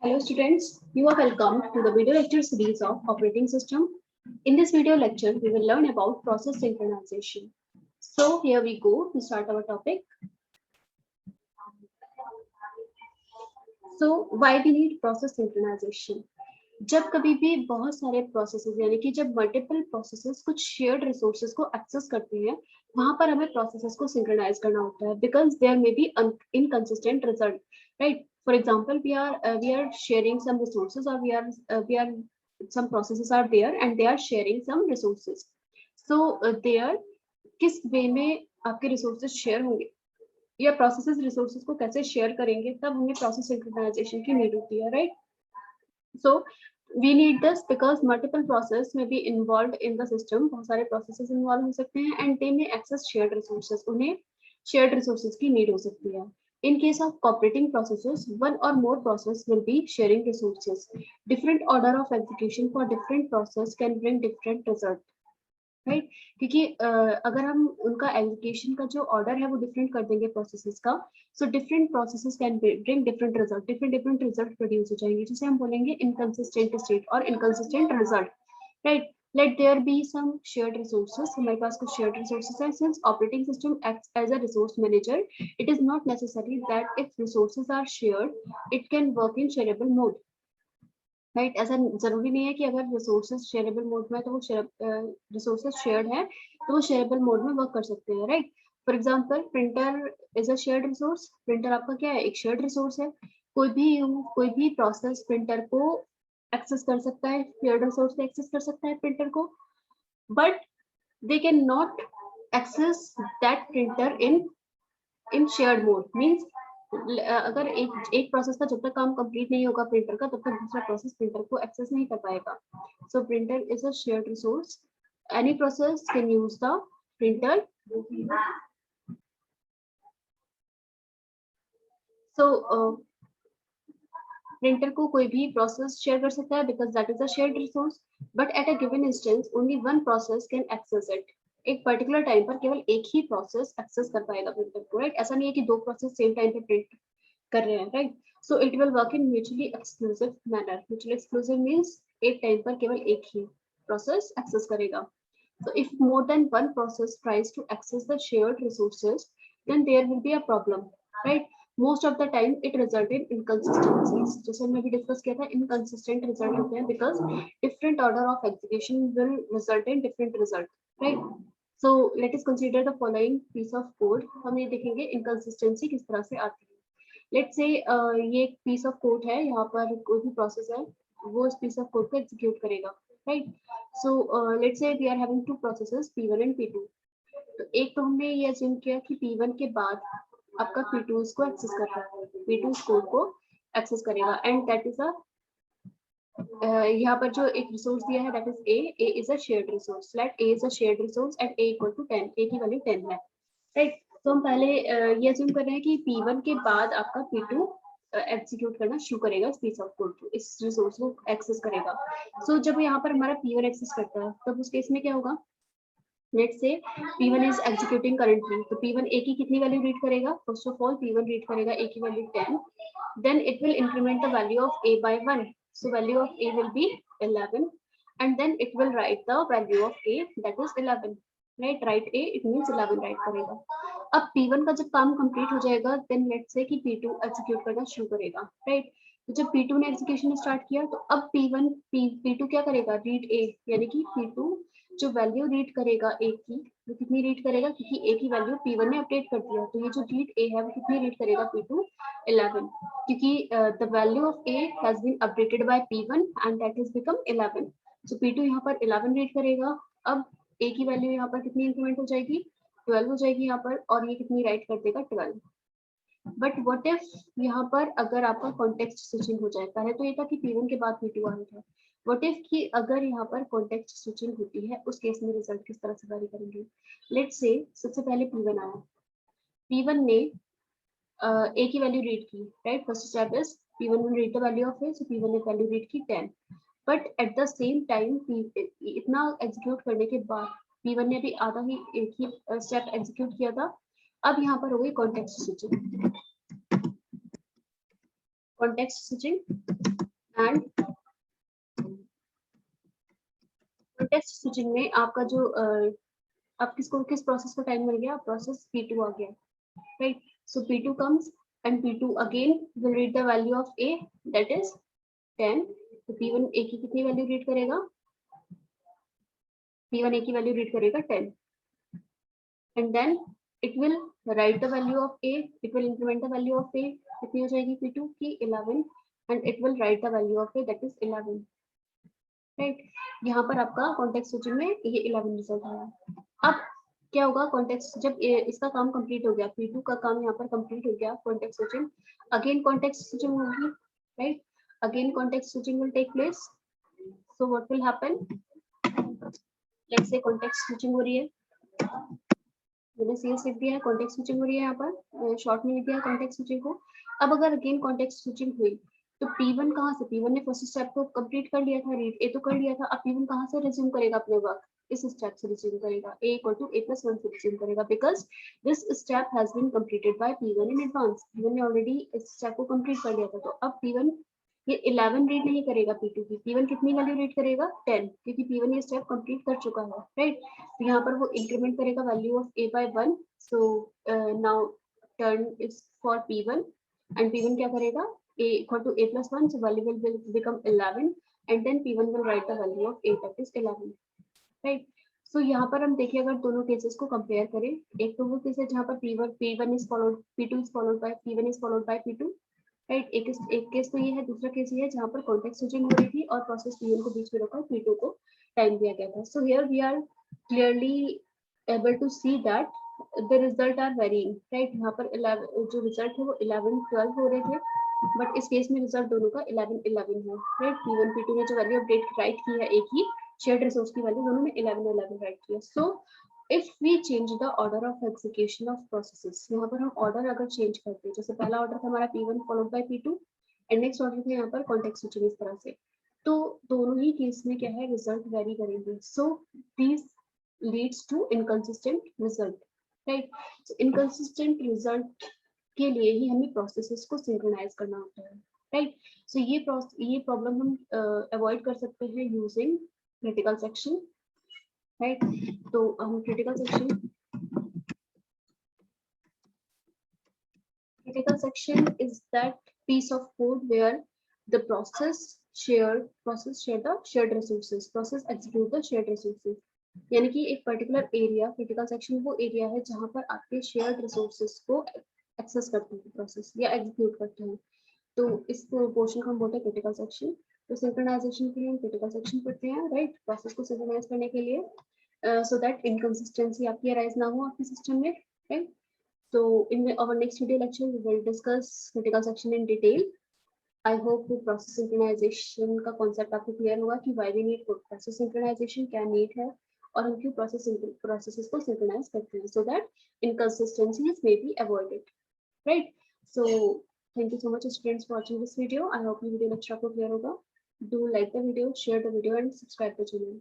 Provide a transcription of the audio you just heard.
Hello students, you are welcome to the video lecture series of operating system. In this video lecture, we will learn about process synchronization. So here we go to start our topic. So why we need process synchronization? जब कभी भी बहुत सारे processes यानी कि जब multiple processes कुछ shared resources को एक्सेस करते हैं वहां पर हमें प्रोसेसेस को सिंक्रोनाइज करना होता है because there may be inconsistent result right. For example, we are sharing some resources, or we are some processes are there and they are sharing some resources. So there किस वे में आपके resources share होंगे या processes resources को कैसे share करेंगे, तब हमें प्रोसेस सिंक्रोनाइजेशन की नीड होती है, right. So we need this because multiple process may be involved in the system. बहुत सारे processes involved हो सकते हैं and they may access shared resources. उन्हें shared resources की need हो सकती है. In case of cooperating processes, one or more process will be sharing resources. Different order of execution for different process can bring different result. Right क्योंकि अगर हम उनका execution का जो ऑर्डर है वो डिफरेंट कर देंगे प्रोसेसेस का, so different processes can bring different result produce हो जाएंगे, जिसे हम बोलेंगे इनकंसिस्टेंट स्टेट और inconsistent result, right. Let there be some shared resources. हमारे पास कुछ शेयर्ड रिसोर्सेस है. Since operating system acts as a resource manager, it is not necessary that if resources are shared it can work in shareable mode, right. ऐसा जरूरी नहीं है कि अगर रिसोर्सेज शेयरेबल मोड में है तो वो रिसोर्सेज शेयर्ड है तो वो शेयरेबल मोड में वर्क कर सकते हैं, right. For example, printer is a shared resource. Printer आपका क्या है, एक शेयर्ड रिसोर्स है. कोई भी प्रोसेस प्रिंटर को एक्सेस कर सकता है, शेयर्ड रिसोर्स से एक्सेस कर सकता है प्रिंटर को, but they can not access that printer in shared mode. Means अगर एक प्रोसेस का जब तक काम कंप्लीट नहीं होगा प्रिंटर का, तब तक दूसरा प्रोसेस प्रिंटर को एक्सेस नहीं कर पाएगा. So printer is a shared resource. Any process can use the printer. So printer को कोई भी प्रोसेस शेयर कर सकता है because that is a shared resource, but at a given instance only one process can access it. एक particular time पर केवल एक ही प्रोसेस एक्सेस कर पाएगा प्रिंटर को, राइट. ऐसा नहीं है कि दो प्रोसेस सेम टाइम पे प्रिंट कर रहे हैं, right. So it will work in mutually exclusive manner. Mutually exclusive means एक टाइम पर केवल एक ही प्रोसेस एक्सेस करेगा. So if more than one process tries to access the shared resources, then there will be a problem, right? Most of the time it result in inconsistencies. जैसे हमने भी discuss किया था, inconsistent result होते हैं because different order of execution will result in different result, right? So let us consider the following piece of code. हम ये देखेंगे inconsistency किस तरह से आती है. Let's say ये एक piece of code है, यहाँ पर कोई भी process है, वो इस piece of code को execute करेगा, right? So let's say we are having two processes P1 and P2. तो एक तो हमने ये assume किया कि P1 के बाद आपका P2 इसको एक्सेस कर रहा है, P2 इस कोड को एक्सेस करेगा एंड दैट इज अ यहाँ पर जो एक रिसोर्स दिया है that is A is a shared resource. Let A is a shared resource and A equal to 10. A की वैल्यू 10 है, राइट. तो हम पहले ये अज्यूम कर रहे हैं कि P1 के बाद आपका P2 एग्जीक्यूट करना शुरू करेगा इस पीस ऑफ कोड को, इस रिसोर्स को एक्सेस करेगा. सो जब यहाँ पर हमारा P1 एक्सेस करता है तब उस केस में क्या होगा. Let's say P1 is executing currently, तो P1 A की कितनी वैल्यू रीड करेगा. First of all P1 read करेगा A की value 10. Then it will increment the value of A by 1. So value of A will be 11 and then it will write the value of A, that is 11, right. Write A, it means 11 write करेगा. अब P1 का जब काम complete हो जाएगा then let's say कि P2 execute करना शुरू करेगा, right. तो जब P2 ने एग्जीक्यूशन स्टार्ट किया तो अब P2 क्या करेगा, रीड A, यानी कि P2 जो वैल्यू रीड करेगा A की, वो कितनी रीड करेगा, क्योंकि A की वैल्यू P1 ने अपडेट कर दिया, तो ये जो रीड A है वो कितनी रीड करेगा, P2 11, क्योंकि the value of A has been updated by P1 and that has become 11. So P2 यहाँ पर 11 रीड करेगा. अब A की वैल्यू यहाँ पर कितनी इंक्रीमेंट हो जाएगी, 12 हो जाएगी यहाँ पर, और ये कितनी राइट कर देगा, 12. बट व्हाट इफ यहाँ पर अगर आपका कॉन्टेक्स्ट स्विचिंग हो जाए. पहले तो ये था कि P1 के बाद P2 आना था. व्हाट इफ कि अगर यहाँ पर कॉन्टेक्स्ट स्विचिंग होती है, उस केस में रिजल्ट किस तरह से वैरी करेंगे. लेट्स से सबसे पहले P1 आया, P1 ने A की वैल्यू रीड की, right. First step is P1 will read the value of A, so P1 ने वैल्यू रीड की 10. But at the same time इतना एग्जीक्यूट करने के बाद P1 ने भी आधा ही एक ही स्टेप एग्जीक्यूट किया था. अब यहाँ पर हो गई context switching. Context switching and context switching में आपका जो आप किस प्रोसेस को टाइम मिल गया, प्रोसेस P2 आ गया, right. So P2 comes and P2 again will read the value of A, that is 10. तो P1 A की कितनी वैल्यू रीड करेगा, P1 A की वैल्यू रीड करेगा 10, and then it will write the value of A, it will increment the value of A, कितनी हो जाएगी P2 की 11, and it will write the value of A, that is 11, right. यहाँ पर आपका context switching में ये 11 रिजल्ट आया. अब क्या होगा, कॉन्टेक्स्ट जब इसका काम कंप्लीट हो गया, P2 का काम यहाँ पर कंप्लीट हो गया, context switching, again context switching होगी, right. Again context switching will take place. So what will happen, let's say context switching हो रही है, मैंने सीएस लिख दिया है, कॉन्टेक्स्ट स्विचिंग हो रही है, यहाँ पर शॉर्ट में लिख दिया कॉन्टेक्स्ट स्विचिंग को. अब अगर अगेन कॉन्टेक्स्ट स्विचिंग हुई तो P1 कहाँ से, P1 ने फर्स्ट स्टेप को कंप्लीट कर लिया था, रीड ए तो कर लिया था, अब P1 कहाँ से रिज्यूम करेगा अपने वर्क, इस स्टेप से रिज्यूम करेगा, A = A+1 से रिज्यूम करेगा, because this step has been completed by P1 in advance. P1 ने ऑलरेडी इस स्टेप को कंप्लीट कर लिया था, तो अब P1 ये 11 रीड नहीं करेगा P2 की, P1 कितनी वैल्यू रीड करेगा 10, क्योंकि P1 ये स्टेप कंप्लीट कर चुका है, राइट. तो यहाँ पर वो इंक्रीमेंट करेगा value of A by 1. So now turn is for P1 and P1 क्या करेगा, A = A+1, so value will become 11, and then P1 will write the value of A, that is 11, right. So यहाँ पर हम देखिए, अगर दोनों cases को compare करें, एक तो वो केस है जहाँ पर P1 is followed, P2 is followed by P1 is followed by P2, right. एक केस तो ये है, दूसरा केस ये है जहाँ पर कॉन्टेक्स्ट स्विचिंग हो रही थी और प्रोसेस P1 को बीच में रोका, P2 को टाइम दिया गया था. So here we are clearly able to see that the result are varying, right. यहाँ पर 11 जो रिजल्ट है वो 11 12 हो रहे थे, बट इस केस में रिजल्ट दोनों का 11 11 है, राइट. P1 P2 ने जो वैल्यू अपडेट राइट की है एक ही शेयर्ड रिसोर्स की वैल्यू, दोनों ने 11 11 राइट किया. सो if we change the order of execution of processes, यहाँ पर हम ऑर्डर अगर चेंज करते हैं, जैसे पहला ऑर्डर था हमारा P1 followed by P2 and next order था यहाँ पर कॉन्टेक्स्ट स्विचिंग इस तरह से, तो दोनों ही केस में क्या है, रिजल्ट वेरी करेंगे. So this leads to inconsistent result, right. So inconsistent result के लिए ही हमें प्रोसेसेस को सिंक्रोनाइज करना होता है, राइट. सो ये प्रॉब्लम हम अवॉइड कर सकते हैं यूजिंग क्रिटिकल सेक्शन, राइट. तो हम critical section is that piece of code where the process share the shared resources, process execute the shared resources. यानी कि एक पर्टिकुलर एरिया, क्रिटिकल सेक्शन वो एरिया है जहां पर आपके शेयर्ड रिसोर्सेज को एक्सेस करते हैं प्रोसेस या एग्जीक्यूट करते हैं. तो इस पोर्शन को हम बोलते हैं क्रिटिकल सेक्शन. तो सिंक्रोनाइजेशन के लिए हम क्रिटिकल सेक्शन पढ़ते हैं, राइट. प्रोसेस को सिंक्रोनाइज करने के लिए so that inconsistency आपकी अराइज ना हो आपके सिस्टम में, right. So in our next video lecture we will discuss critical section in detail. I hope the process synchronization का concept आपको clear होगा कि why we need process synchronization, क्या need है और हम क्यों processes को synchronize करते हैं, so that inconsistencies may be avoided, right. So thank you so much students for watching this video. I hope ये video lecture आपको clear होगा. Do like the video, share the video and subscribe the channel.